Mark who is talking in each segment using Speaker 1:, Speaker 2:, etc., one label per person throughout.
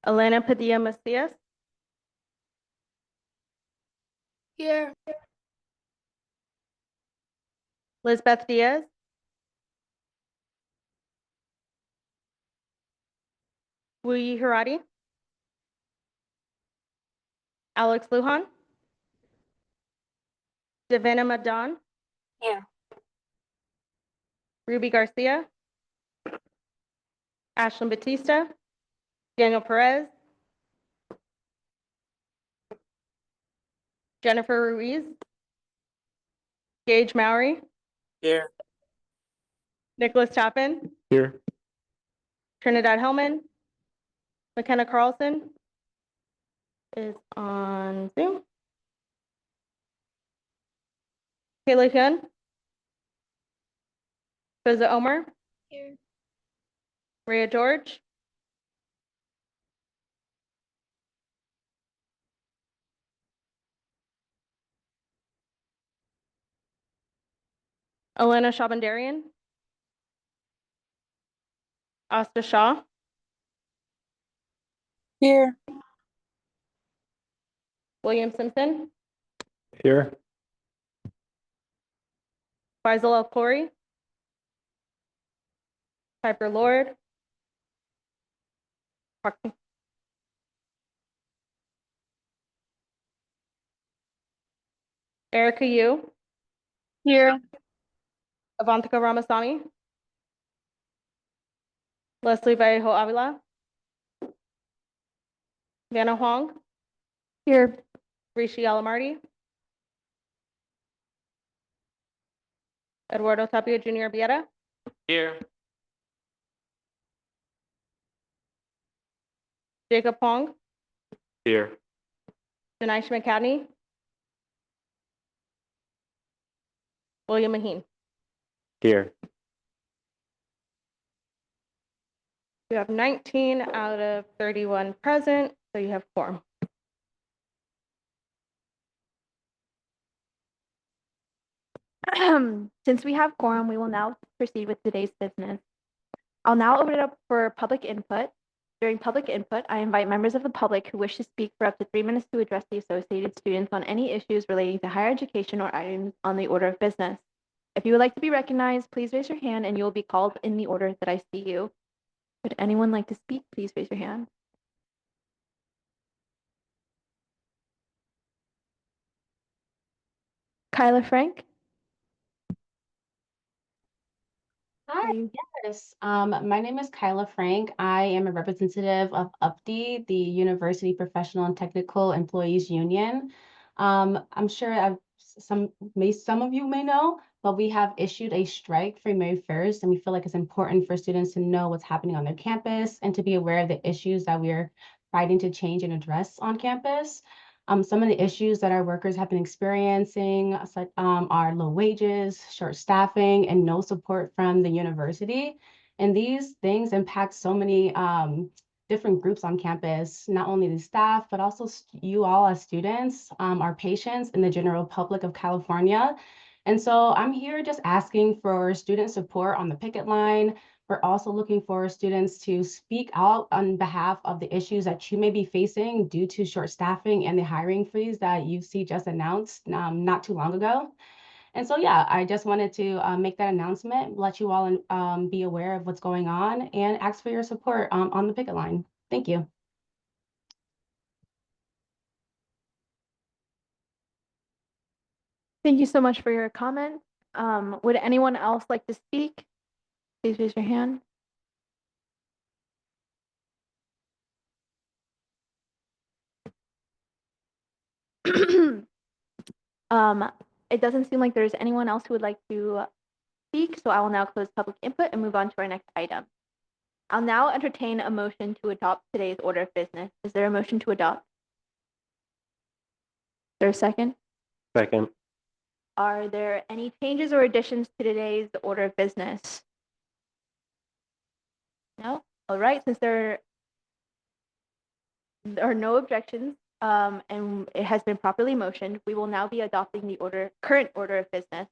Speaker 1: Elena Padilla Macias.
Speaker 2: Here.
Speaker 1: Lizbeth Diaz. Wuyi Hirati. Alex Lujan. Davina Madan.
Speaker 2: Here.
Speaker 1: Ruby Garcia. Ashlyn Batista. Daniel Perez. Jennifer Ruiz. Gage Mowry.
Speaker 2: Here.
Speaker 1: Nicholas Chapin.
Speaker 3: Here.
Speaker 1: Trinidad Hellman. McKenna Carlson is on Zoom. Kayla Hyun. Fiza Omer.
Speaker 2: Here.
Speaker 1: Rhea George. Elena Shabandarian. Asta Shaw.
Speaker 2: Here.
Speaker 1: William Simpson.
Speaker 3: Here.
Speaker 1: Faisal El Khoury. Piper Lord. Erica Yu.
Speaker 2: Here.
Speaker 1: Avantika Ramasamy. Leslie Vallejo Avila. Vanna Huang.
Speaker 2: Here.
Speaker 1: Rishi Alamarty. Eduardo Tapia Jr. Vieta.
Speaker 3: Here.
Speaker 1: Jacob Hong.
Speaker 3: Here.
Speaker 1: Denise McCadney. William Maheen.
Speaker 3: Here.
Speaker 1: You have 19 out of 31 present, so you have quorum.
Speaker 4: Since we have quorum, we will now proceed with today's business. I'll now open it up for public input. During public input, I invite members of the public who wish to speak for up to 3 minutes to address the associated students on any issues relating to higher education or items on the order of business. If you would like to be recognized, please raise your hand and you will be called in the order that I see you. Would anyone like to speak? Please raise your hand. Kyla Frank?
Speaker 5: Hi, yes. My name is Kyla Frank. I am a representative of UPD, the University Professional and Technical Employees Union. I'm sure some of you may know, but we have issued a strike for May 1st, and we feel like it's important for students to know what's happening on their campus and to be aware of the issues that we're fighting to change and address on campus. Some of the issues that our workers have been experiencing are low wages, short staffing, and no support from the university. And these things impact so many different groups on campus, not only the staff, but also you all as students, our patients, and the general public of California. And so I'm here just asking for student support on the picket line. We're also looking for students to speak out on behalf of the issues that you may be facing due to short staffing and the hiring freeze that UC just announced not too long ago. And so, yeah, I just wanted to make that announcement, let you all be aware of what's going on and ask for your support on the picket line. Thank you.
Speaker 4: Thank you so much for your comment. Would anyone else like to speak? Please raise your hand. It doesn't seem like there's anyone else who would like to speak, so I will now close public input and move on to our next item. I'll now entertain a motion to adopt today's order of business. Is there a motion to adopt? Is there a second?
Speaker 3: Second.
Speaker 4: Are there any changes or additions to today's order of business? No? All right, since there are no objections and it has been properly motioned, we will now be adopting the current order of business.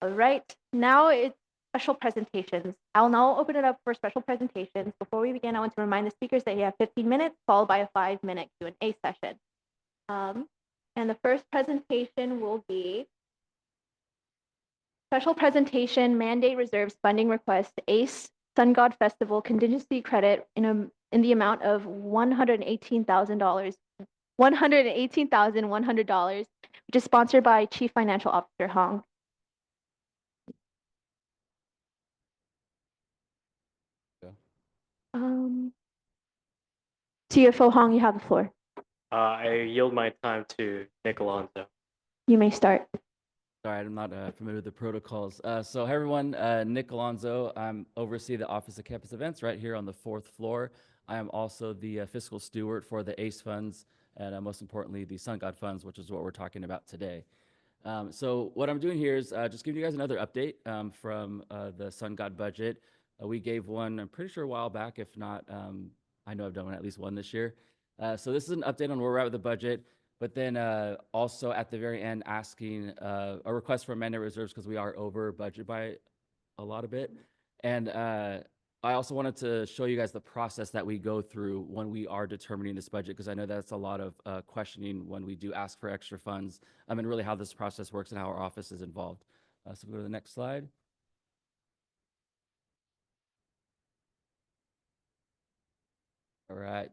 Speaker 4: All right, now it's special presentations. I'll now open it up for special presentations. Before we begin, I want to remind the speakers that you have 15 minutes followed by a 5-minute Q&A session. And the first presentation will be special presentation, mandate reserves funding request, ACE Sun God Festival contingency credit in the amount of $118,100, which is sponsored by Chief Financial Officer Hong. CFO Hong, you have the floor.
Speaker 3: I yield my time to Nick Alonso.
Speaker 4: You may start.
Speaker 6: Sorry, I'm not familiar with the protocols. So hi everyone, Nick Alonso. I'm oversee the Office of Campus Events right here on the 4th floor. I am also the fiscal steward for the ACE funds and most importantly, the Sun God funds, which is what we're talking about today. So what I'm doing here is just giving you guys another update from the Sun God budget. We gave one, I'm pretty sure a while back, if not, I know I've done at least one this year. So this is an update on where we're at with the budget. But then also at the very end, asking a request for mandate reserves because we are over budget by a lot of bit. And I also wanted to show you guys the process that we go through when we are determining this budget, because I know that's a lot of questioning when we do ask for extra funds, and really how this process works and how our office is involved. So we go to the next slide. All right.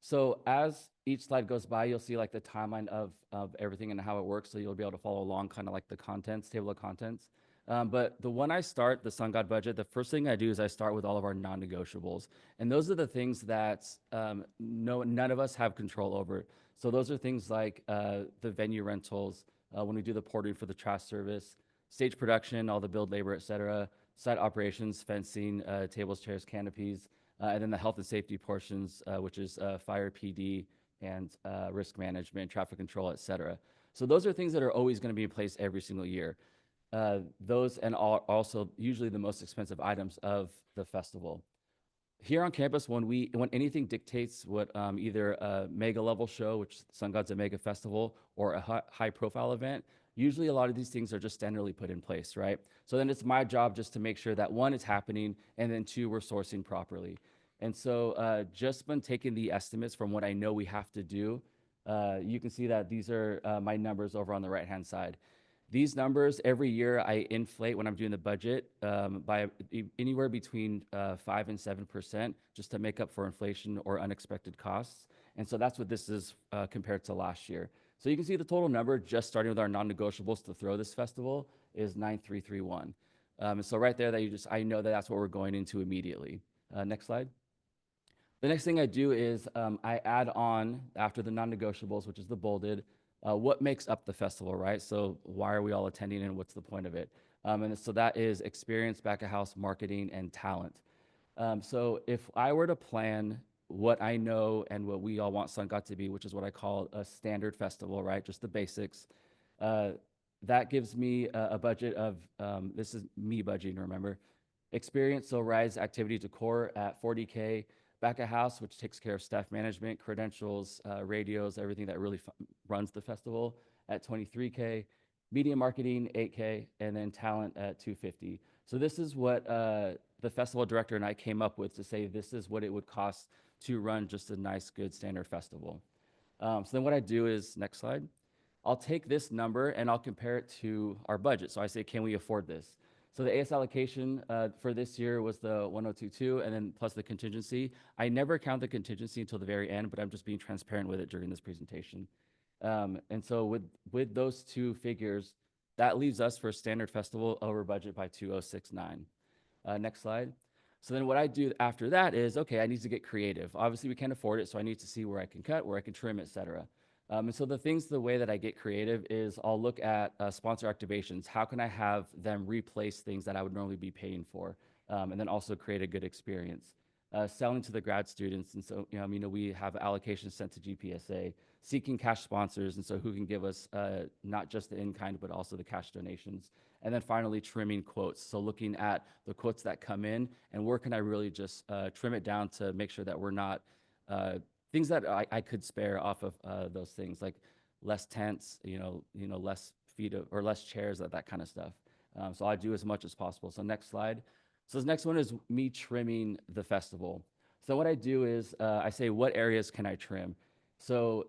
Speaker 6: So as each slide goes by, you'll see like the timeline of everything and how it works. So you'll be able to follow along kind of like the contents, table of contents. But the one I start, the Sun God budget, the first thing I do is I start with all of our non-negotiables. And those are the things that none of us have control over. So those are things like the venue rentals, when we do the porting for the trash service, stage production, all the build labor, et cetera, site operations, fencing, tables, chairs, canopies, and then the health and safety portions, which is fire PD and risk management, traffic control, et cetera. So those are things that are always going to be in place every single year. Those and also usually the most expensive items of the festival. Here on campus, when anything dictates what either a mega level show, which Sun God's a mega festival, or a high profile event, usually a lot of these things are just standardly put in place, right? So then it's my job just to make sure that one, it's happening, and then two, we're sourcing properly. And so just when taking the estimates from what I know we have to do, you can see that these are my numbers over on the right-hand side. These numbers, every year I inflate when I'm doing the budget by anywhere between 5 and 7% just to make up for inflation or unexpected costs. And so that's what this is compared to last year. So you can see the total number, just starting with our non-negotiables to throw this festival, is 9331. So right there, I know that that's what we're going into immediately. Next slide. The next thing I do is I add on, after the non-negotiables, which is the bolded, what makes up the festival, right? So why are we all attending and what's the point of it? And so that is experience, back of house, marketing, and talent. So if I were to plan what I know and what we all want Sun God to be, which is what I call a standard festival, right? Just the basics. That gives me a budget of, this is me budgeting, remember. Experience, so rise activity to core at 40K. Back of house, which takes care of staff management, credentials, radios, everything that really runs the festival at 23K. Media marketing, 8K, and then talent at 250. So this is what the festival director and I came up with to say this is what it would cost to run just a nice, good standard festival. So then what I do is, next slide, I'll take this number and I'll compare it to our budget. So I say, can we afford this? So the AS allocation for this year was the 1022 and then plus the contingency. I never count the contingency until the very end, but I'm just being transparent with it during this presentation. And so with those two figures, that leaves us for a standard festival over budget by 2069. Next slide. So then what I do after that is, okay, I need to get creative. Obviously we can't afford it, so I need to see where I can cut, where I can trim, et cetera. And so the way that I get creative is I'll look at sponsor activations. How can I have them replace things that I would normally be paying for? And then also create a good experience. Selling to the grad students. And so, we have allocations sent to GPSA, seeking cash sponsors. And so who can give us not just the in-kind, but also the cash donations. And then finally, trimming quotes. So looking at the quotes that come in and where can I really just trim it down to make sure that we're not things that I could spare off of those things, like less tents, less feet or less chairs, that kind of stuff. So I do as much as possible. So next slide. So this next one is me trimming the festival. So what I do is I say, what areas can I trim? So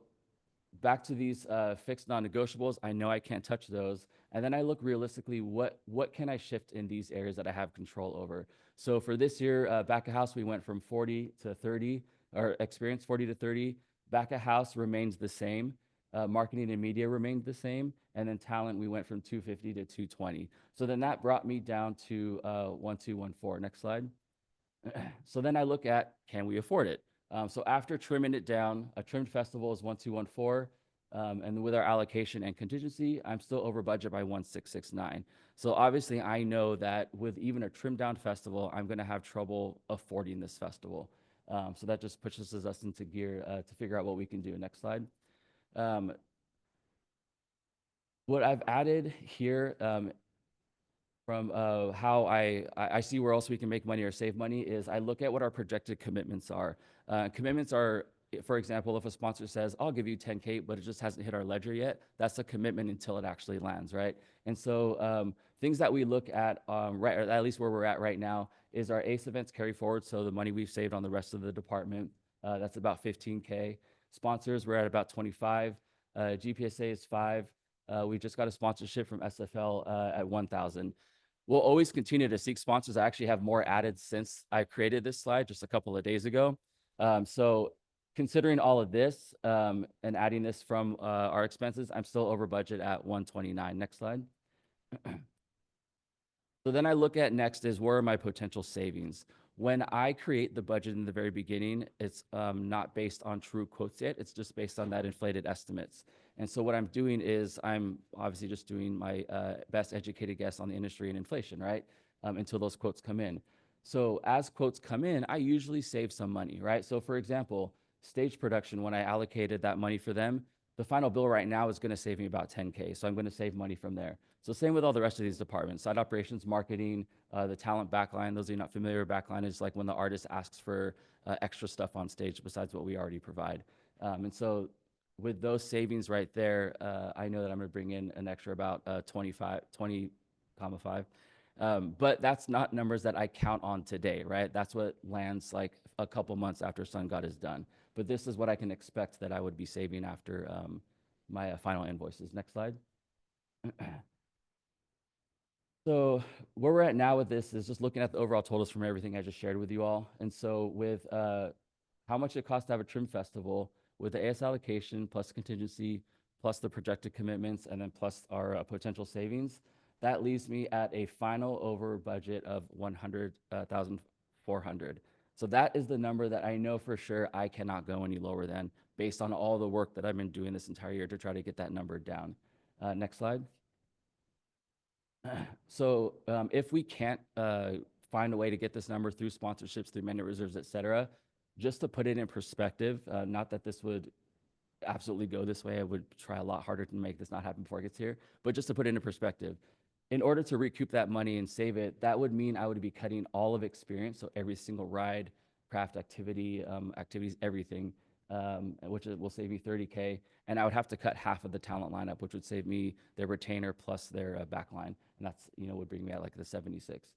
Speaker 6: back to these fixed non-negotiables, I know I can't touch those. And then I look realistically, what can I shift in these areas that I have control over? So for this year, back of house, we went from 40 to 30, or experience 40 to 30. Back of house remains the same. Marketing and media remained the same. And then talent, we went from 250 to 220. So then that brought me down to 1214. Next slide. So then I look at, can we afford it? So after trimming it down, a trimmed festival is 1214. And with our allocation and contingency, I'm still over budget by 1669. So obviously I know that with even a trimmed down festival, I'm gonna have trouble affording this festival. So that just pushes us into gear to figure out what we can do. Next slide. What I've added here from how I see where else we can make money or save money is I look at what our projected commitments are. Commitments are, for example, if a sponsor says, I'll give you 10K, but it just hasn't hit our ledger yet, that's a commitment until it actually lands, right? And so things that we look at, right, or at least where we're at right now, is our ACE events carry forward. So the money we've saved on the rest of the department, that's about 15K. Sponsors, we're at about 25. GPSA is 5. We just got a sponsorship from SFL at 1,000. We'll always continue to seek sponsors. I actually have more added since I created this slide just a couple of days ago. So considering all of this and adding this from our expenses, I'm still over budget at 129. Next slide. So then I look at next is where are my potential savings? When I create the budget in the very beginning, it's not based on true quotes yet. It's just based on that inflated estimates. And so what I'm doing is I'm obviously just doing my best educated guess on the industry and inflation, right? Until those quotes come in. So as quotes come in, I usually save some money, right? So for example, stage production, when I allocated that money for them, the final bill right now is gonna save me about 10K. So I'm gonna save money from there. So same with all the rest of these departments, site operations, marketing, the talent backline. Those of you not familiar with backline is like when the artist asks for extra stuff on stage besides what we already provide. And so with those savings right there, I know that I'm gonna bring in an extra about 20,5. But that's not numbers that I count on today, right? That's what lands like a couple months after Sun God is done. But this is what I can expect that I would be saving after my final invoices. Next slide. So where we're at now with this is just looking at the overall totals from everything I just shared with you all. And so with how much it costs to have a trim festival, with the AS allocation plus contingency, plus the projected commitments, and then plus our potential savings, that leaves me at a final over budget of 100,400. So that is the number that I know for sure I cannot go any lower than, based on all the work that I've been doing this entire year to try to get that number down. Next slide. So if we can't find a way to get this number through sponsorships, through mandate reserves, et cetera, just to put it in perspective, not that this would absolutely go this way, I would try a lot harder to make this not happen before it gets here, but just to put it in perspective, in order to recoup that money and save it, that would mean I would be cutting all of experience, so every single ride, craft activity, activities, everything, which will save me 30K, and I would have to cut half of the talent lineup, which would save me their retainer plus their backline, and that's, would bring me at like the 76.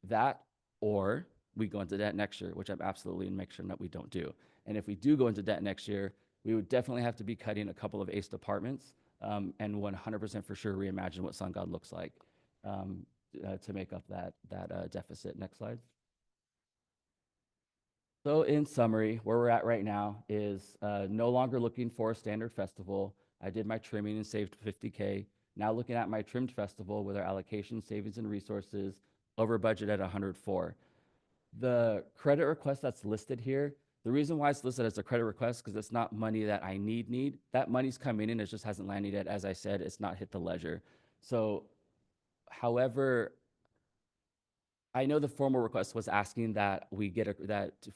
Speaker 6: That, or we go into debt next year, which I'm absolutely and make sure that we don't do. And if we do go into debt next year, we would definitely have to be cutting a couple of ACE departments and 100% for sure reimagine what Sun God looks like to make up that deficit. Next slide. So in summary, where we're at right now is no longer looking for a standard festival. I did my trimming and saved 50K. Now looking at my trimmed festival with our allocation, savings, and resources, over budget at 104. The credit request that's listed here, the reason why it's listed as a credit request because it's not money that I need. That money's coming in, it just hasn't landed yet. As I said, it's not hit the ledger. So, however, I know the formal request was asking that we get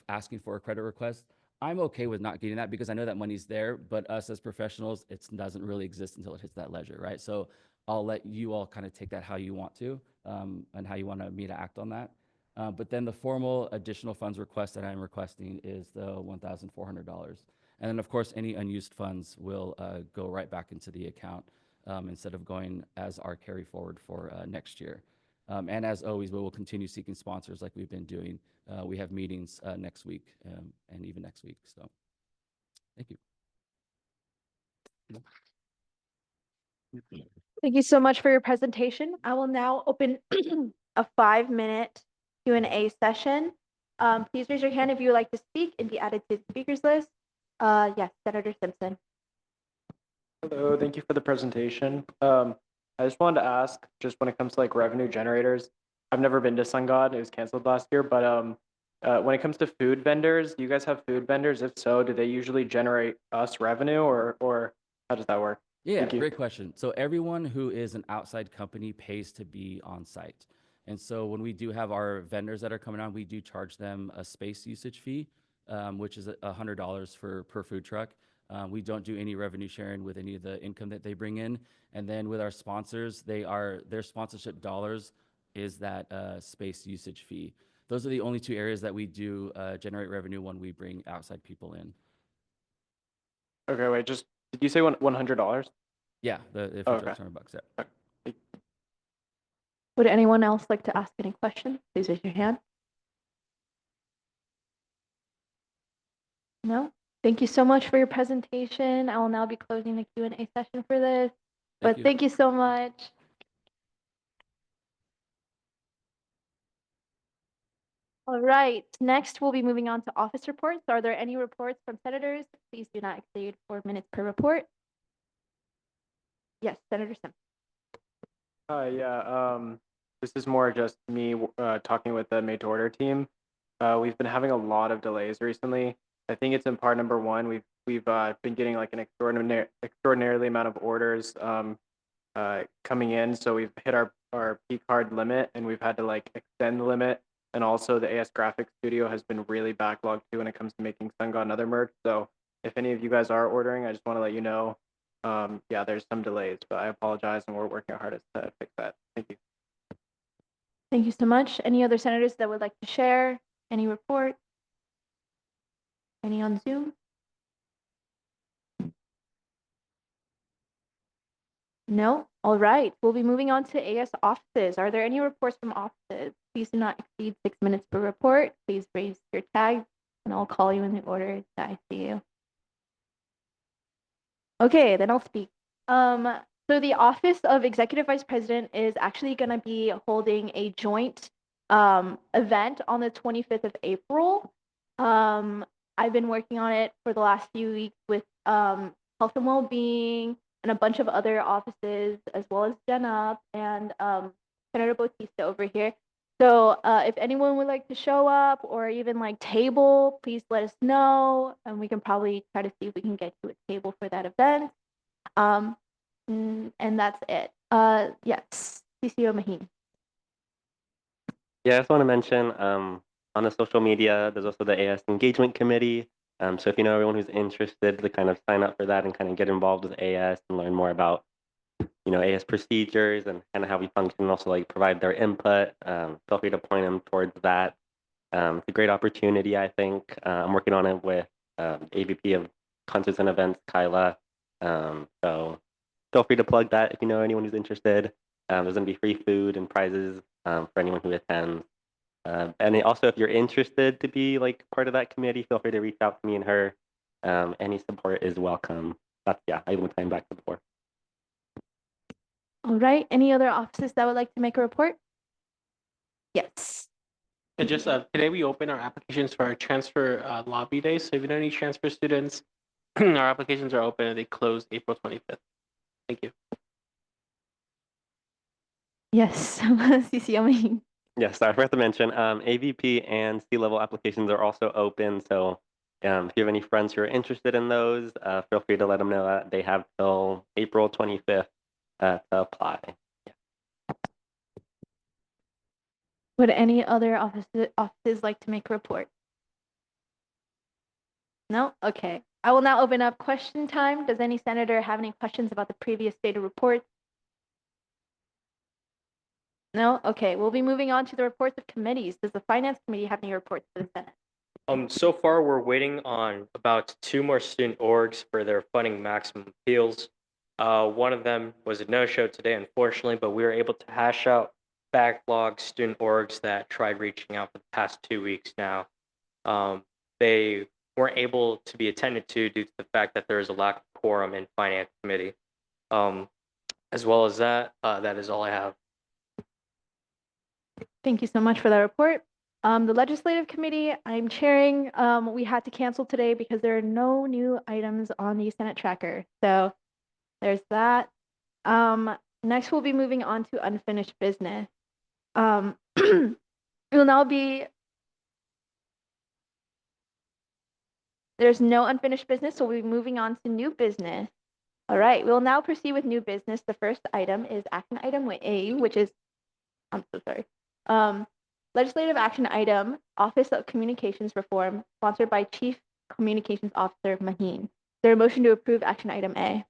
Speaker 6: asking for a credit request. I'm okay with not getting that because I know that money's there, but us as professionals, it doesn't really exist until it hits that ledger, right? So I'll let you all kind of take that how you want to and how you want me to act on that. But then the formal additional funds request that I'm requesting is the $1,400. And then of course, any unused funds will go right back into the account. instead of going as our carry forward for next year. And as always, we will continue seeking sponsors like we've been doing. We have meetings next week and even next week. So thank you.
Speaker 4: Thank you so much for your presentation. I will now open a 5-minute Q&A session. Please raise your hand if you would like to speak and be added to the speakers list. Yes, Senator Simpson.
Speaker 3: Hello, thank you for the presentation. I just wanted to ask, just when it comes to like revenue generators, I've never been to Sun God. It was canceled last year, but when it comes to food vendors, do you guys have food vendors? If so, do they usually generate us revenue or how does that work?
Speaker 6: Yeah,
Speaker 3: Thank you.
Speaker 6: great question. So everyone who is an outside company pays to be on site. And so when we do have our vendors that are coming on, we do charge them a space usage fee, which is $100 per food truck. We don't do any revenue sharing with any of the income that they bring in. And then with our sponsors, their sponsorship dollars is that space usage fee. Those are the only two areas that we do generate revenue when we bring outside people in.
Speaker 3: Okay, wait, just did you say $100?
Speaker 6: Yeah, the food
Speaker 3: Okay.
Speaker 6: truck's $100, yeah.
Speaker 4: Would anyone else like to ask any questions? Please raise your hand. No? Thank you so much for your presentation. I will now be closing the Q&A session for this. Thank you so much. All right, next we'll be moving on to office reports. Are there any reports from senators? Please do not exceed 4 minutes per report. Yes, Senator Simpson.
Speaker 3: Yeah, this is more just me talking with the made to order team. We've been having a lot of delays recently. I think it's in part number one. We've been getting like an extraordinarily amount of orders coming in. So we've hit our P card limit and we've had to like extend the limit. And also the AS Graphics Studio has been really backlogged too when it comes to making Sun God and other merch. So if any of you guys are ordering, I just want to let you know, yeah, there's some delays, but I apologize and we're working our hardest to fix that. Thank you.
Speaker 4: Thank you so much. Any other senators that would like to share any report? Any on Zoom? No? All right. We'll be moving on to AS offices. Are there any reports from offices? Please do not exceed 6 minutes per report. Please raise your tag and I'll call you in the order that I see you. Okay, then I'll speak. So the Office of Executive Vice President is actually going to be holding a joint event on the 25th of April. I've been working on it for the last few weeks with health and well-being and a bunch of other offices, as well as Gen Up and Senator Bautista over here. So if anyone would like to show up or even like table, please let us know, and we can probably try to see if we can get you a table for that event. And that's it. Yes, CCO Maheen.
Speaker 7: Yeah, I just want to mention on the social media, there's also the AS Engagement Committee. So if you know everyone who's interested to kind of sign up for that and kind of get involved with AS and learn more about, you know, AS procedures and kind of how we function and also like provide their input, feel free to point them towards that. It's a great opportunity, I think. I'm working on it with AVP of Concerts and Events, Kyla. So feel free to plug that if you know anyone who's interested. There's going to be free food and prizes for anyone who attends. And also, if you're interested to be like part of that committee, feel free to reach out to me and her. Any support is welcome. Yeah, I will time back to the floor.
Speaker 4: All right. Any other offices that would like to make a report? Yes.
Speaker 8: And just today we open our applications for our transfer lobby day. So if you know any transfer students, our applications are open and they close April 25th. Thank you.
Speaker 4: Yes, CCO Maheen.
Speaker 7: Yes, I forgot to mention AVP and C-level applications are also open. So if you have any friends who are interested in those, feel free to let them know that they have till April 25th to apply.
Speaker 4: Would any other offices like to make a report? No? Okay. I will now open up question time. Does any senator have any questions about the previous data report? No? Okay. We'll be moving on to the reports of committees. Does the Finance Committee have any reports for the Senate?
Speaker 3: So far, we're waiting on about 2 more student orgs for their funding maximum appeals.
Speaker 9: One of them was a no-show today, unfortunately, but we were able to hash out backlog student orgs that tried reaching out for the past 2 weeks now. They weren't able to be attended to due to the fact that there is a lack of quorum in finance committee. As well as that, that is all I have.
Speaker 4: Thank you so much for that report. The legislative committee I'm chairing, we had to cancel today because there are no new items on the Senate tracker. So there's that. Next, we'll be moving on to unfinished business. It will now be, there's no unfinished business, so we'll be moving on to new business. All right, we'll now proceed with new business. The first item is action item A, which is, I'm so sorry. Legislative action item, Office of Communications Reform, sponsored by Chief Communications Officer Maheen. Is there a motion to approve action item A?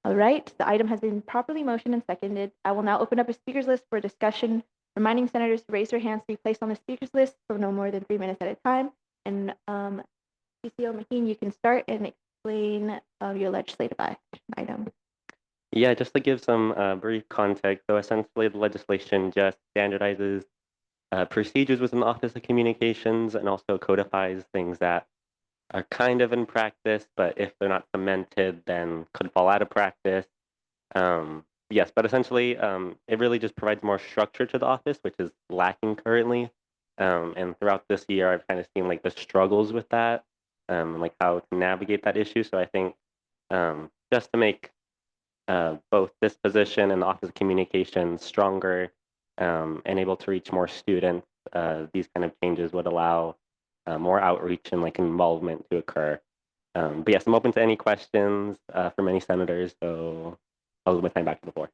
Speaker 4: All right, the item has been properly motioned and seconded. I will now open up a speakers list for discussion, reminding senators to raise their hands to be placed on the speakers list for no more than 3 minutes at a time. And CCO Maheen, you can start and explain your legislative action item.
Speaker 7: Yeah, just to give some brief context, so essentially the legislation just standardizes procedures within the Office of Communications and also codifies things that are kind of in practice, but if they're not cemented, then could fall out of practice. Yes, but essentially, it really just provides more structure to the office, which is lacking currently. And throughout this year, I've kind of seen like the struggles with that, like how to navigate that issue. So I think just to make both this position and the Office of Communications stronger and able to reach more students, these kind of changes would allow more outreach and like involvement to occur. But yes, I'm open to any questions from any senators, so I'll give my time back to the floor.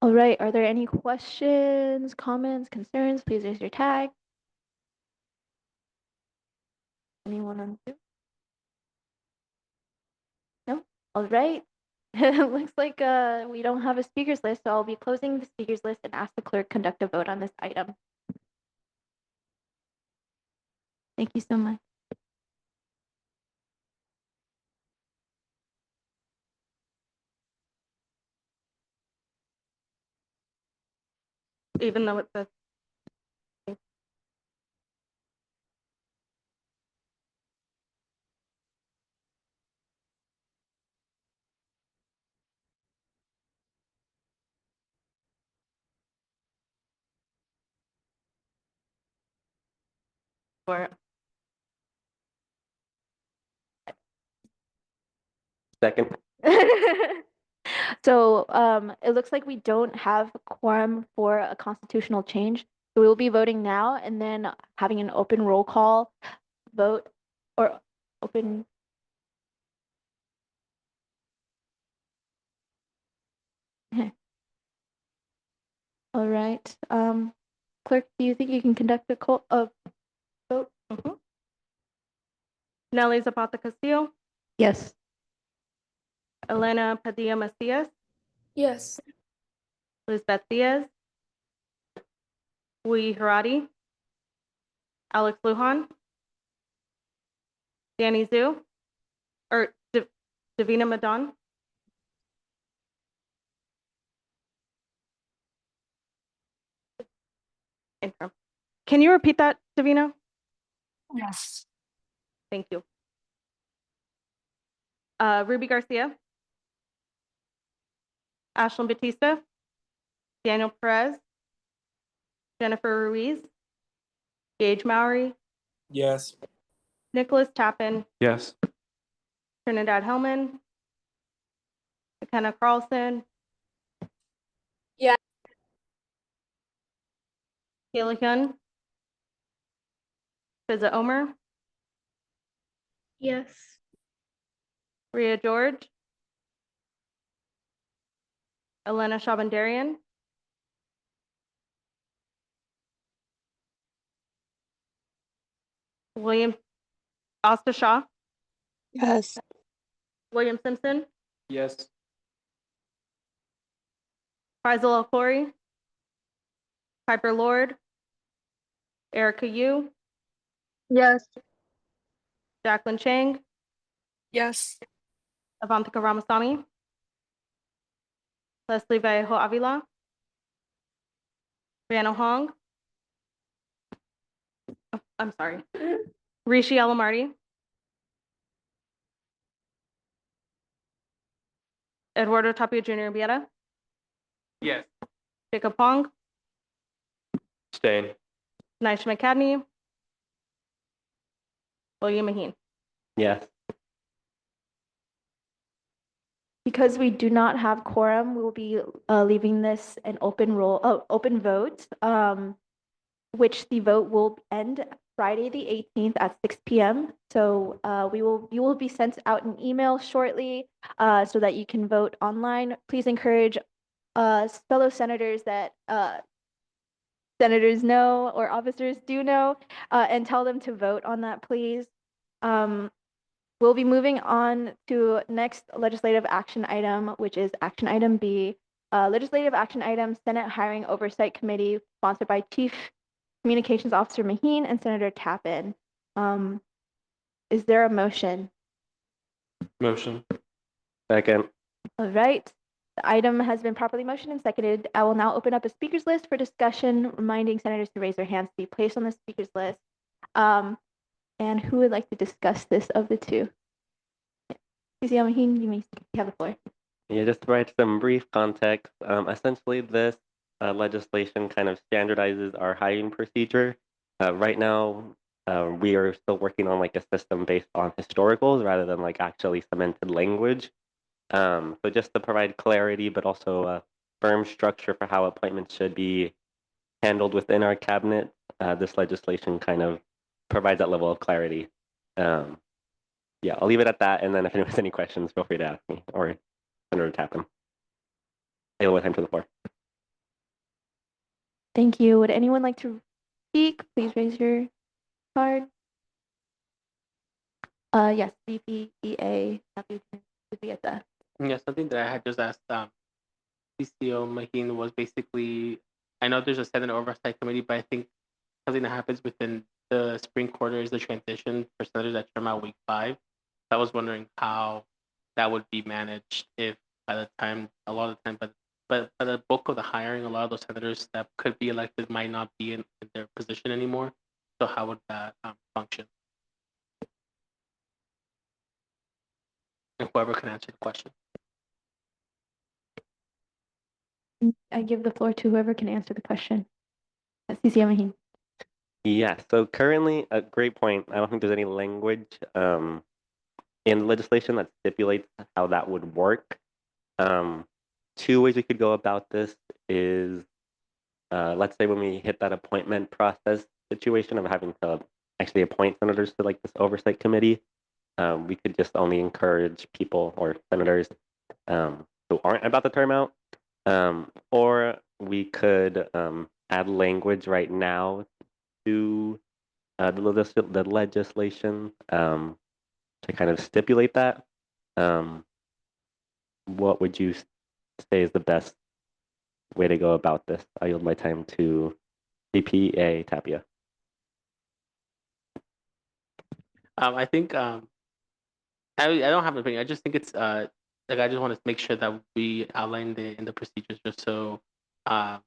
Speaker 4: All right, are there any questions, comments, concerns? Please raise your tag. Anyone on Zoom? No? All right. It looks like we don't have a speakers list, so I'll be closing the speakers list and ask the clerk conduct a vote on this item. Thank you so much.
Speaker 1: Even though it says for
Speaker 7: Second.
Speaker 4: So it looks like we don't have quorum for a constitutional change. So we will be voting now and then having an open roll call vote or open. All right. Clerk, do you think you can conduct a vote?
Speaker 1: Nelly Zapata Castillo,
Speaker 4: Yes.
Speaker 1: Elena Padilla Macias,
Speaker 2: Yes.
Speaker 1: Lisbeth Diaz, Hui Haradi, Alex Lujan, Danny Zhu, or Davina Madan. Interim. Can you repeat that, Davina?
Speaker 2: Yes.
Speaker 1: Thank you. Ruby Garcia, Ashlyn Batista, Daniel Perez, Jennifer Ruiz, Gage Mowry,
Speaker 2: Yes.
Speaker 1: Nicholas Tappan,
Speaker 3: Yes.
Speaker 1: Trinidad Hellman, McKenna Carlson.
Speaker 2: Yeah.
Speaker 1: Kayla Hyun, Fiza Omer,
Speaker 2: Yes.
Speaker 1: Ria George, Elena Shabandarian, William Asta Shaw,
Speaker 2: Yes.
Speaker 1: William Simpson,
Speaker 3: Yes.
Speaker 1: Faisal El Khoury, Piper Lord, Erica Yu,
Speaker 2: Yes.
Speaker 1: Jacqueline Chang,
Speaker 2: Yes.
Speaker 1: Avantika Ramasamy, Leslie Vallejo Avila, Brianna Hong, I'm sorry, Rishi Alamarty, Eduardo Tapia Jr. Bieta,
Speaker 8: Yes.
Speaker 1: Jacob Pong,
Speaker 9: Abstain.
Speaker 1: Nisha McCadney, William Maheen.
Speaker 7: Yes.
Speaker 4: Because we do not have quorum, we will be leaving this an open open vote, which the vote will end Friday the 18th at 6 p.m. So you will be sent out an email shortly so that you can vote online. Please encourage fellow senators that senators know or officers do know and tell them to vote on that, please. We'll be moving on to next legislative action item, which is action item B. Legislative action item, Senate Hiring Oversight Committee, sponsored by Chief Communications Officer Maheen and Senator Tappan. Is there a motion?
Speaker 8: Motion.
Speaker 7: Second.
Speaker 4: All right. The item has been properly motioned and seconded. I will now open up a speakers list for discussion, reminding senators to raise their hands to be placed on the speakers list. And who would like to discuss this of the two? Susie Maheen, you may have the floor.
Speaker 7: Yeah, just to provide some brief context, essentially this legislation kind of standardizes our hiring procedure. Right now, we are still working on like a system based on historicals rather than like actually cemented language. So just to provide clarity, but also a firm structure for how appointments should be handled within our cabinet, this legislation kind of provides that level of clarity. Yeah, I'll leave it at that. And then if anyone has any questions, feel free to ask me or Senator Tappan. I'll with him to the floor.
Speaker 4: Thank you. Would anyone like to speak? Please raise your card. Yes, CPEA, Julieta.
Speaker 8: Yeah, something that I had just asked CCO Maheen was basically, I know there's a Senate Oversight Committee, but I think something that happens within the spring quarter is the transition for senators that term out week 5. I was wondering how that would be managed if by the time, a lot of the time, but by the bulk of the hiring, a lot of those senators that could be elected might not be in their position anymore. So how would that function? And whoever can answer the question.
Speaker 4: I give the floor to whoever can answer the question. CC Maheen.
Speaker 7: Yeah, so currently, a great point. I don't think there's any language in legislation that stipulates how that would work. Two ways we could go about this is, let's say when we hit that appointment process situation of having to actually appoint senators to like this oversight committee, we could just only encourage people or senators who aren't about to term out, or we could add language right now to the legislation to kind of stipulate that. What would you say is the best way to go about this? I yield my time to CPA Tapia.
Speaker 8: I think I don't have an opinion. I just think it's like I just want to make sure that we outline in the procedures just so because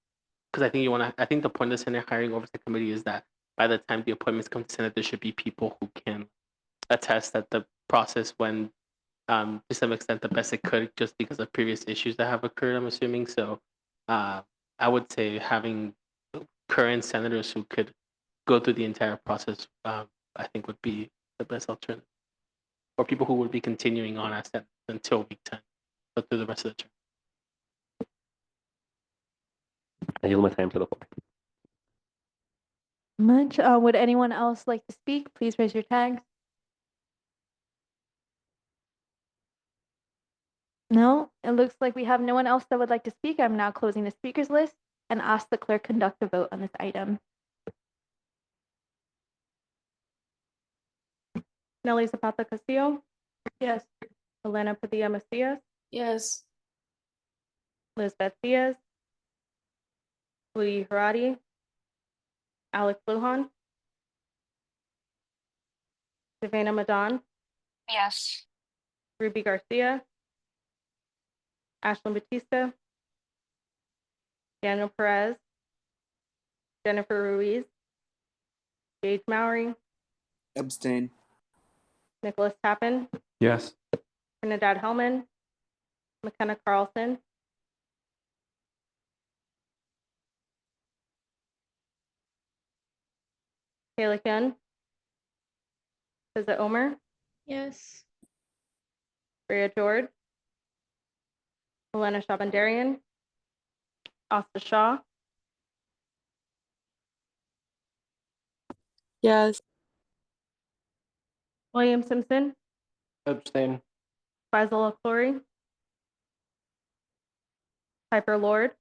Speaker 8: I think I think the point of the Senate Hiring Oversight Committee is that by the time the appointments come to Senate, there should be people who can attest that the process went to some extent the best it could, just because of previous issues that have occurred, I'm assuming. So I would say having current senators who could go through the entire process, I think would be the best alternative. Or people who would be continuing on as senators until week 10, but through the rest of the term.
Speaker 7: I yield my time to the floor.
Speaker 4: Much. Would anyone else like to speak? Please raise your tag. No, it looks like we have no one else that would like to speak. I'm now closing the speakers list and ask the clerk conduct a vote on this item.
Speaker 1: Nelly Zapata Castillo,
Speaker 2: Yes.
Speaker 1: Elena Padilla Macias,
Speaker 2: Yes.
Speaker 1: Lisbeth Diaz, Louis Haradi, Alex Lujan, Savannah Madon,
Speaker 2: Yes.
Speaker 1: Ruby Garcia, Ashlyn Batista, Daniel Perez, Jennifer Ruiz, Gage Mowry,
Speaker 10: Abstain.
Speaker 1: Nicholas Tappan,
Speaker 3: Yes.
Speaker 1: Trinidad Hellman, McKenna Carlson, Kayla Kyun, Tessa Omer,
Speaker 2: Yes.
Speaker 1: Rhea George, Elena Shabandarian, Asta Shaw,
Speaker 2: Yes.
Speaker 1: William Simpson,
Speaker 3: Abstain.
Speaker 1: Faisal Akhlouri, Piper Lord,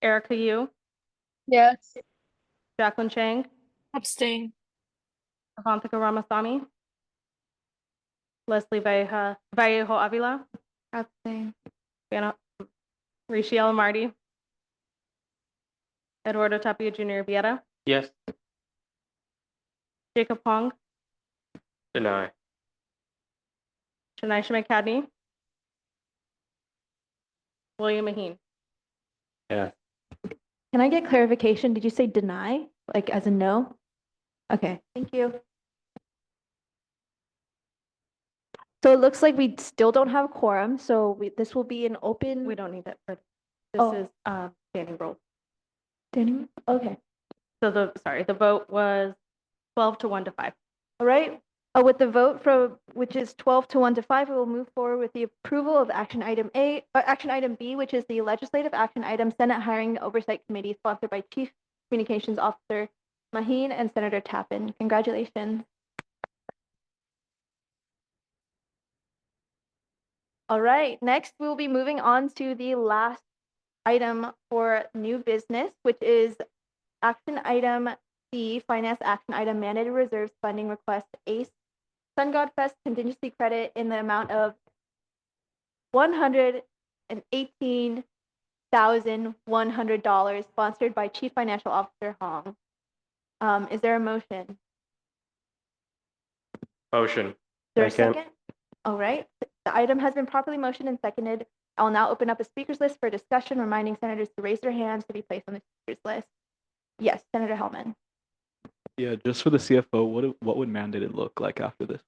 Speaker 1: Erica Yu,
Speaker 2: Yes.
Speaker 1: Jacqueline Chang,
Speaker 2: Abstain.
Speaker 1: Avantika Ramasamy, Leslie Vallejo Avila,
Speaker 4: Abstain.
Speaker 1: Rishi Marty, Eduardo Tapia Jr. Vieta,
Speaker 8: Yes.
Speaker 1: Jacob Hong,
Speaker 9: Deny.
Speaker 1: Shanisha McCadney, William Maheen.
Speaker 7: Yeah.
Speaker 4: Can I get clarification? Did you say deny, like as a no? Okay, thank you. So it looks like we still don't have a quorum, so this will be an open.
Speaker 1: We don't need it for, this
Speaker 4: Oh.
Speaker 1: is standing roll.
Speaker 4: Standing? Okay,
Speaker 1: So the vote was 12 to 1 to 5.
Speaker 4: all right. With the vote from, which is 12 to 1 to 5, we will move forward with the approval of action item action item B, which is the legislative action item Senate Hiring Oversight Committee sponsored by Chief Communications Officer Maheen and Senator Tappan. Congratulations. All right, next we will be moving on to the last item for new business, which is action item C, finance action item mandated reserves funding request ACE Sun God Fest contingency credit in the amount of $118,100 sponsored by Chief Financial Officer Hong. Is there a motion?
Speaker 9: Motion.
Speaker 4: Is there a
Speaker 7: Second.
Speaker 4: second? All right, the item has been properly motioned and seconded. I'll now open up a speakers list for discussion, reminding senators to raise their hands to be placed on the speakers list. Yes, Senator Hellman.
Speaker 10: Yeah, just for the CFO, what would mandated look like after this?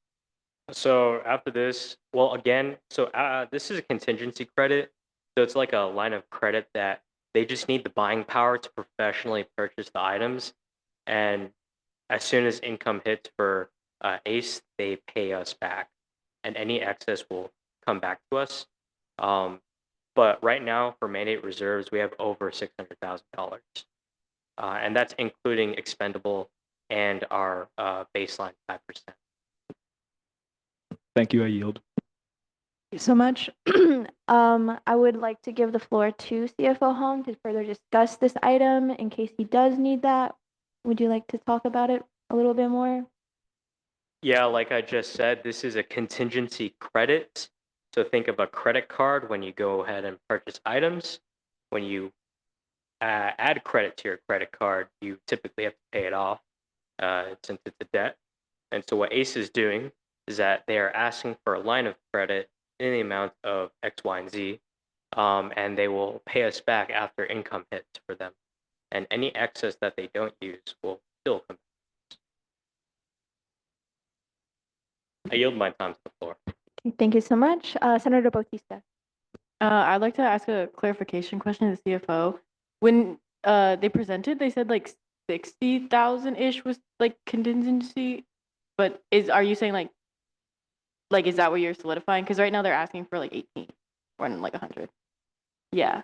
Speaker 9: So after this, well, again, so this is a contingency credit. So it's like a line of credit that they just need the buying power to professionally purchase the items. And as soon as income hits for ACE, they pay us back. And any excess will come back to us. But right now, for mandate reserves, we have over $600,000. And that's including expendable and our baseline 5%.
Speaker 10: Thank you, I yield.
Speaker 4: Thank you so much. I would like to give the floor to CFO Hong to further discuss this item in case he does need that. Would you like to talk about it a little bit more?
Speaker 9: Yeah, like I just said, this is a contingency credit. So think of a credit card when you go ahead and purchase items. When you add credit to your credit card, you typically have to pay it off since it's a debt. And so what ACE is doing is that they are asking for a line of credit in the amount of X, Y, and Z, and they will pay us back after income hits for them. And any excess that they don't use will still come back. I yield my time to the floor.
Speaker 4: Okay, thank you so much. Senator Bautista.
Speaker 11: I'd like to ask a clarification question to the CFO. When they presented, they said like 60,000-ish was like contingency, but are you saying like is that what you're solidifying? Because right now they're asking for like 18 or like 100. Yeah.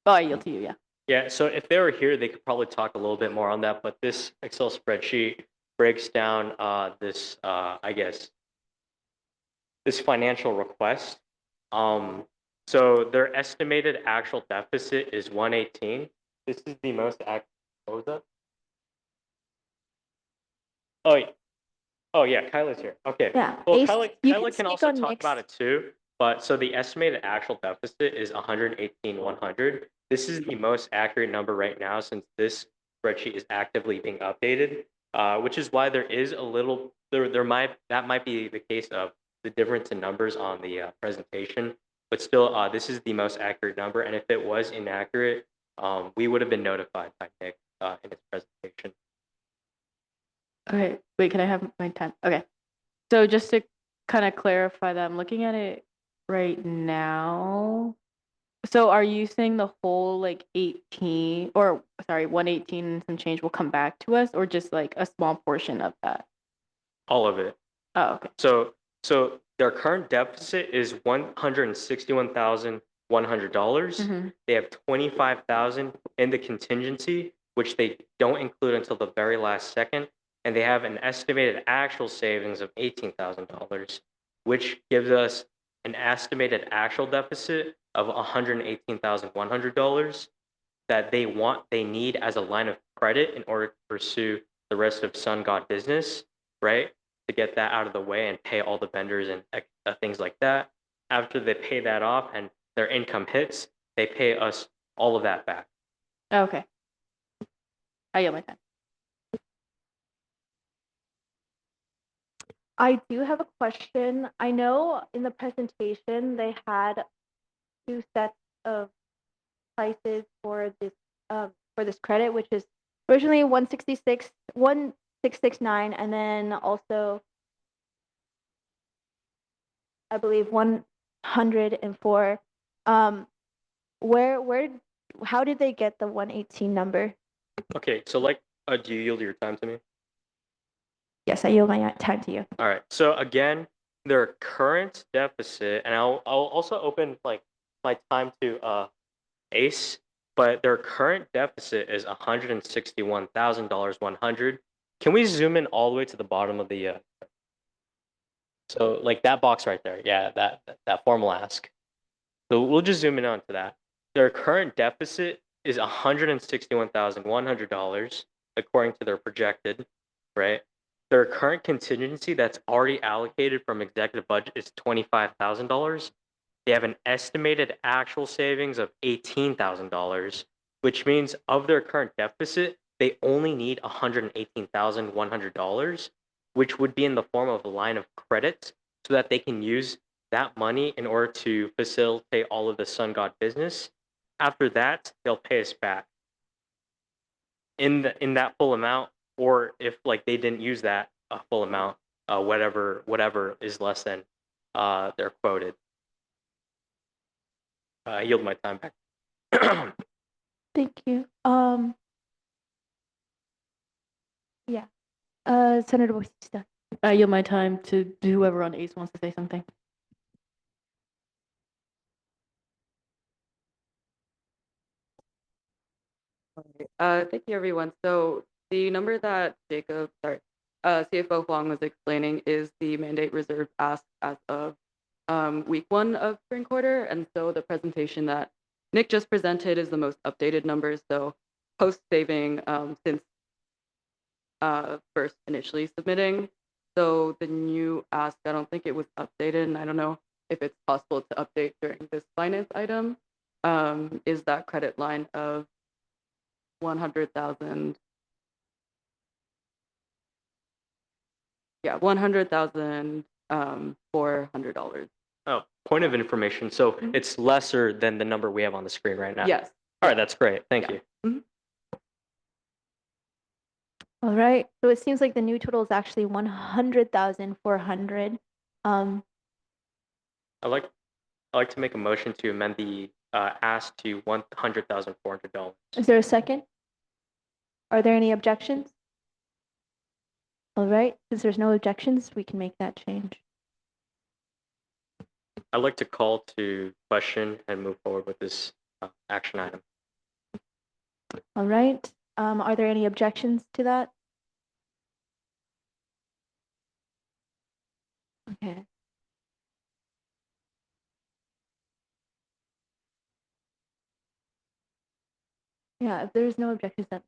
Speaker 11: Oh, I yield to you. Yeah.
Speaker 9: Yeah, so if they were here, they could probably talk a little bit more on that. But this Excel spreadsheet breaks down this, I guess, this financial request. So their estimated actual deficit is 118. This is the most what was that? Oh yeah, Kyla's here. Okay.
Speaker 4: Yeah.
Speaker 9: Well,
Speaker 4: Ace,
Speaker 9: Kyla
Speaker 4: you can
Speaker 9: can
Speaker 4: speak
Speaker 9: also
Speaker 4: on
Speaker 9: talk
Speaker 4: mixed.
Speaker 9: about it too. But so the estimated actual deficit is 118,100. This is the most accurate number right now since this spreadsheet is actively being updated. which is why there is a little that might be the case of the difference in numbers on the presentation, but still, this is the most accurate number. And if it was inaccurate, we would have been notified by Nick in his presentation.
Speaker 11: Okay, wait, can I have my time? Okay. So just to kind of clarify that, I'm looking at it right now. So are you saying the whole like 18 or sorry, 118 and some change will come back to us, or just like a small portion of that?
Speaker 9: All of it.
Speaker 11: Oh, okay.
Speaker 9: So their current deficit is $161,100.
Speaker 11: Mhm.
Speaker 9: They have 25,000 in the contingency, which they don't include until the very last second, and they have an estimated actual savings of $18,000, which gives us an estimated actual deficit of $118,100 that they need as a line of credit in order to pursue the rest of Sun God business, right? To get that out of the way and pay all the vendors and things like that. After they pay that off and their income hits, they pay us all of that back.
Speaker 11: Okay. I get my time.
Speaker 4: I do have a question. I know in the presentation they had 2 sets of prices for this credit, which is originally 1669, and then also I believe 104. How did they get the 118 number?
Speaker 9: Okay, so do you yield your time to me?
Speaker 4: Yes, I yield my time to you.
Speaker 9: All right. So again, their current deficit, and I'll also open like my time to ACE, but their current deficit is $161,100. Can we zoom in all the way to the bottom of the so like that box right there? Yeah, that formal ask. So we'll just zoom in onto that. Their current deficit is $161,100 according to their projected, right? Their current contingency that's already allocated from executive budget is $25,000. They have an estimated actual savings of $18,000, which means of their current deficit, they only need $118,100, which would be in the form of a line of credit so that they can use that money in order to facilitate all of the Sun God business. After that, they'll pay us back in that full amount, or if like they didn't use that full amount, whatever is less than they're quoted. I yield my time back.
Speaker 4: Thank you. Yeah. Senator Bautista.
Speaker 11: I yield my time to whoever on ACE wants to say something.
Speaker 12: Thank you, everyone. So the number that CFO Huang was explaining is the mandate reserve asked as of week 1 of spring quarter. And so the presentation that Nick just presented is the most updated numbers. So post saving since first initially submitting. So the new ask, I don't think it was updated, and I don't know if it's possible to update during this finance item, is that credit line of 100,000. Yeah, $100,400.
Speaker 9: Oh, point of information. So it's lesser than the number we have on the screen right now.
Speaker 12: Yes.
Speaker 9: All right, that's great. Thank you.
Speaker 4: All right. So it seems like the new total is actually 100,400.
Speaker 9: I'd like to make a motion to amend the ask to $100,400.
Speaker 4: Is there a second? Are there any objections? All right. Since there's no objections, we can make that change.
Speaker 9: I'd like to call to question and move forward with this action item.
Speaker 4: All right. Are there any objections to that? Okay. Yeah, if there's no objections, then.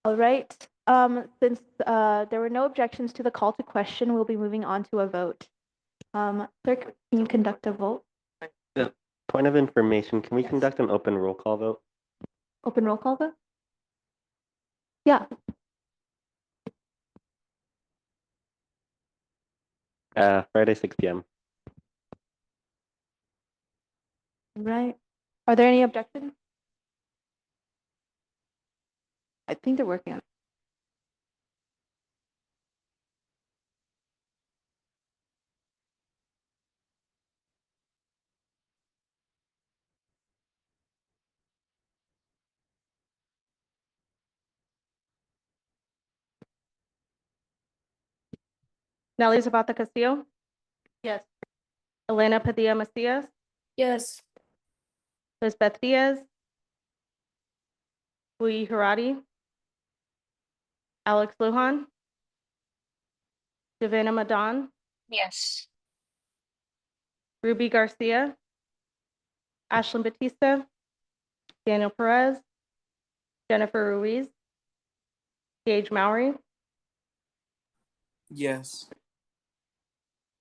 Speaker 4: All right. Since there were no objections to the call to question, we'll be moving on to a vote. Clerk, can you conduct a vote?
Speaker 7: Point of information, can we
Speaker 4: Yes.
Speaker 7: conduct an open roll call vote?
Speaker 4: Open roll call vote? Yeah.
Speaker 7: Friday, 6 p.m.
Speaker 4: Right. Are there any objections? I think they're working on it.
Speaker 1: Nelly Zapata Castillo,
Speaker 11: Yes.
Speaker 1: Elena Padilla Macias,
Speaker 2: Yes.
Speaker 1: Lisbeth Diaz, Hui Haradi, Alex Lujan, Javana Madan,
Speaker 2: Yes.
Speaker 1: Ruby Garcia, Ashlyn Batista, Daniel Perez, Jennifer Ruiz, Gage Mowry,
Speaker 13: Yes.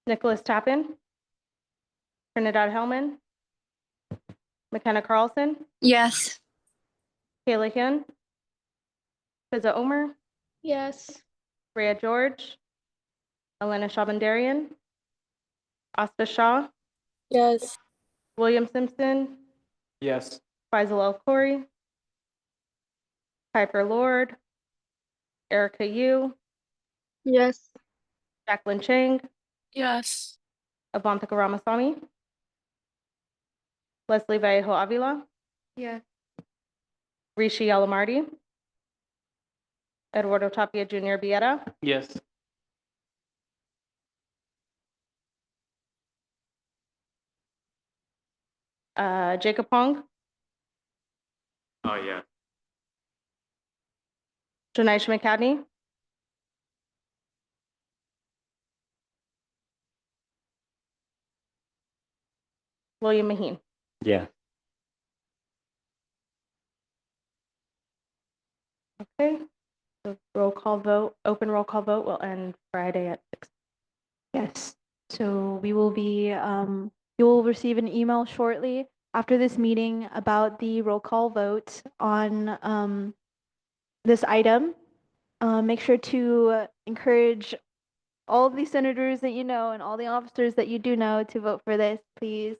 Speaker 1: Nicholas Tappan, Trinidad Hellman, McKenna Carlson,
Speaker 2: Yes.
Speaker 1: Kayla Hyun, Fiza Omer,
Speaker 2: Yes.
Speaker 1: Rhea George, Elena Shabandarian, Asta Shaw,
Speaker 2: Yes.
Speaker 1: William Simpson,
Speaker 3: Yes.
Speaker 1: Faisal El Khoury, Piper Lord, Erica Yu,
Speaker 2: Yes.
Speaker 1: Jacqueline Chang,
Speaker 2: Yes.
Speaker 1: Avantika Ramasamy, Leslie Vallejo Avila,
Speaker 4: Yes.
Speaker 1: Rishi Yalamardi, Eduardo Tapia Jr. Bieta,
Speaker 8: Yes.
Speaker 1: Jacob Hong,
Speaker 3: Oh, yeah.
Speaker 1: Janice McCadney, William Maheen.
Speaker 7: Yeah.
Speaker 1: Okay, the roll call vote, open roll call vote will end Friday at 6.
Speaker 4: Yes. So we will be, you'll receive an email shortly after this meeting about the roll call vote on this item. Make sure to encourage all of the senators that you know and all the officers that you do know to vote for this, please.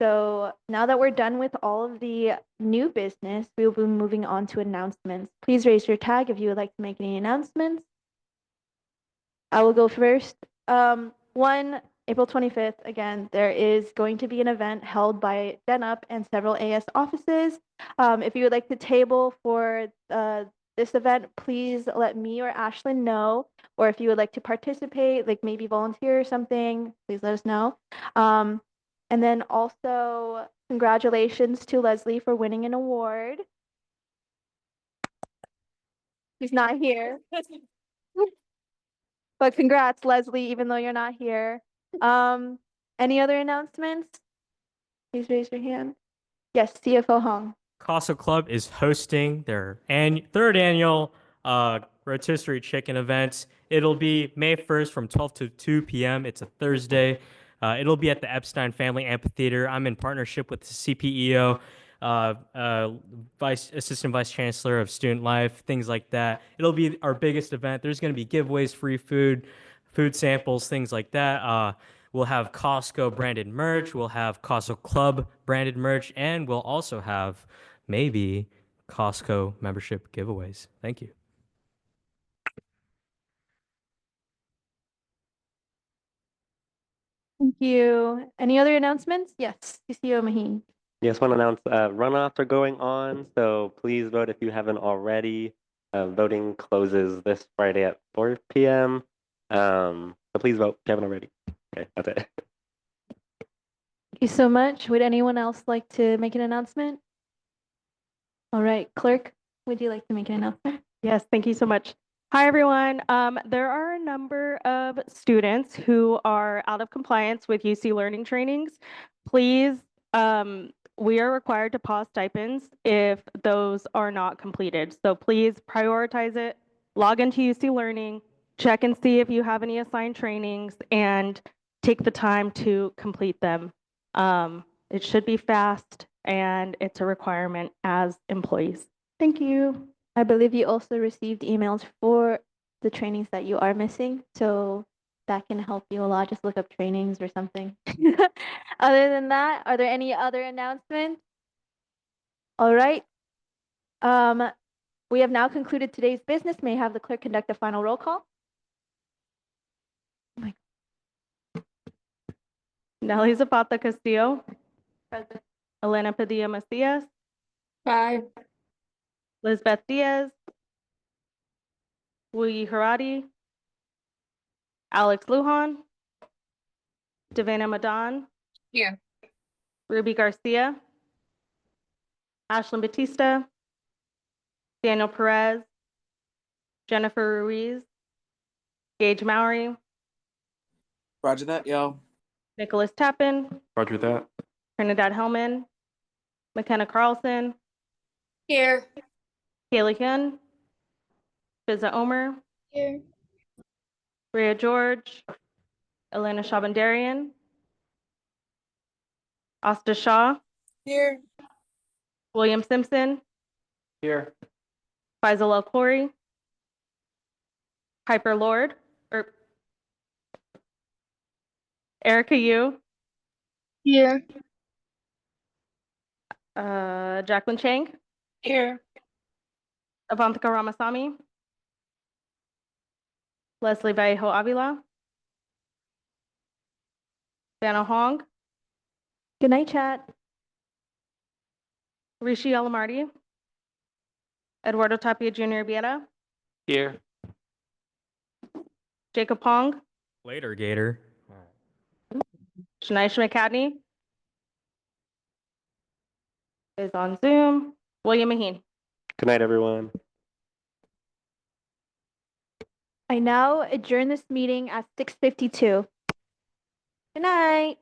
Speaker 4: So now that we're done with all of the new business, we will be moving on to announcements. Please raise your tag if you would like to make any announcements. I will go first. One, April 25th, again, there is going to be an event held by DENUP and several AS offices. If you would like to table for this event, please let me or Ashlyn know. Or if you would like to participate, like maybe volunteer or something, please let us know. And then also, congratulations to Leslie for winning an award. He's not here. But congrats, Leslie, even though you're not here. Any other announcements? Please raise your hand. Yes, CFO Hong.
Speaker 14: Casa Club is hosting their third annual rotisserie chicken event. It'll be May 1st from 12 to 2 p.m. It's a Thursday. It'll be at the Epstein Family Amphitheater. I'm in partnership with the CPEO, Assistant Vice Chancellor of Student Life, things like that. It'll be our biggest event. There's going to be giveaways, free food, food samples, things like that. We'll have Costco branded merch. We'll have Costco Club branded merch. And we'll also have maybe Costco membership giveaways. Thank you.
Speaker 4: Thank you. Any other announcements? Yes, CCO Maheen.
Speaker 7: Just want to announce runoffs are going on, so please vote if you haven't already. Voting closes this Friday at 4 p.m. So please vote if you haven't already. Okay, that's it.
Speaker 4: Thank you so much. Would anyone else like to make an announcement? All right, clerk, would you like to make an announcement?
Speaker 1: Yes, thank you so much. Hi, everyone. There are a number of students who are out of compliance with UC Learning trainings. Please, we are required to pause stipends if those are not completed. So please prioritize it, log into UC Learning, check and see if you have any assigned trainings, and take the time to complete them. It should be fast, and it's a requirement as employees. Thank you.
Speaker 4: I believe you also received emails for the trainings that you are missing, so that can help you a lot. Just look up trainings or something. Other than that, are there any other announcements? All right. We have now concluded today's business. May I have the clerk conduct a final roll call?
Speaker 1: Nelly Zapata Castillo,
Speaker 4: Present.
Speaker 1: Elena Padilla Macias,
Speaker 2: 5.
Speaker 1: Lizbeth Diaz, Wuyi Haradi, Alex Lujan, Davana Madan,
Speaker 2: Here.
Speaker 1: Ruby Garcia, Ashlyn Batista, Daniel Perez, Jennifer Ruiz, Gage Mowry,
Speaker 13: Roger that, yo.
Speaker 1: Nicholas Tappan,
Speaker 10: Roger that.
Speaker 1: Trinidad Hellman, McKenna Carlson,
Speaker 2: Here.
Speaker 1: Kaylee Hyun, Fiza Omer,
Speaker 2: Here.
Speaker 1: Rhea George, Elena Shabandarian, Asta Shaw,
Speaker 2: Here.
Speaker 1: William Simpson,
Speaker 3: Here.
Speaker 1: Faisal El Khoury, Piper Lord, Erica Yu,
Speaker 2: Here.
Speaker 1: Jacqueline Chang,
Speaker 2: Here.
Speaker 1: Avantika Ramasamy, Leslie Vallejo Avila, Dana Hong,
Speaker 4: Good night, chat.
Speaker 1: Rishi Alamardi, Eduardo Tapia Jr. Viera,
Speaker 8: Here.
Speaker 1: Jacob Pong,
Speaker 14: Later, Gator.
Speaker 1: Shanaisha McCadney is on Zoom, William Maheen.
Speaker 7: Good night, everyone.
Speaker 4: I now adjourn this meeting at 6:52. Good night.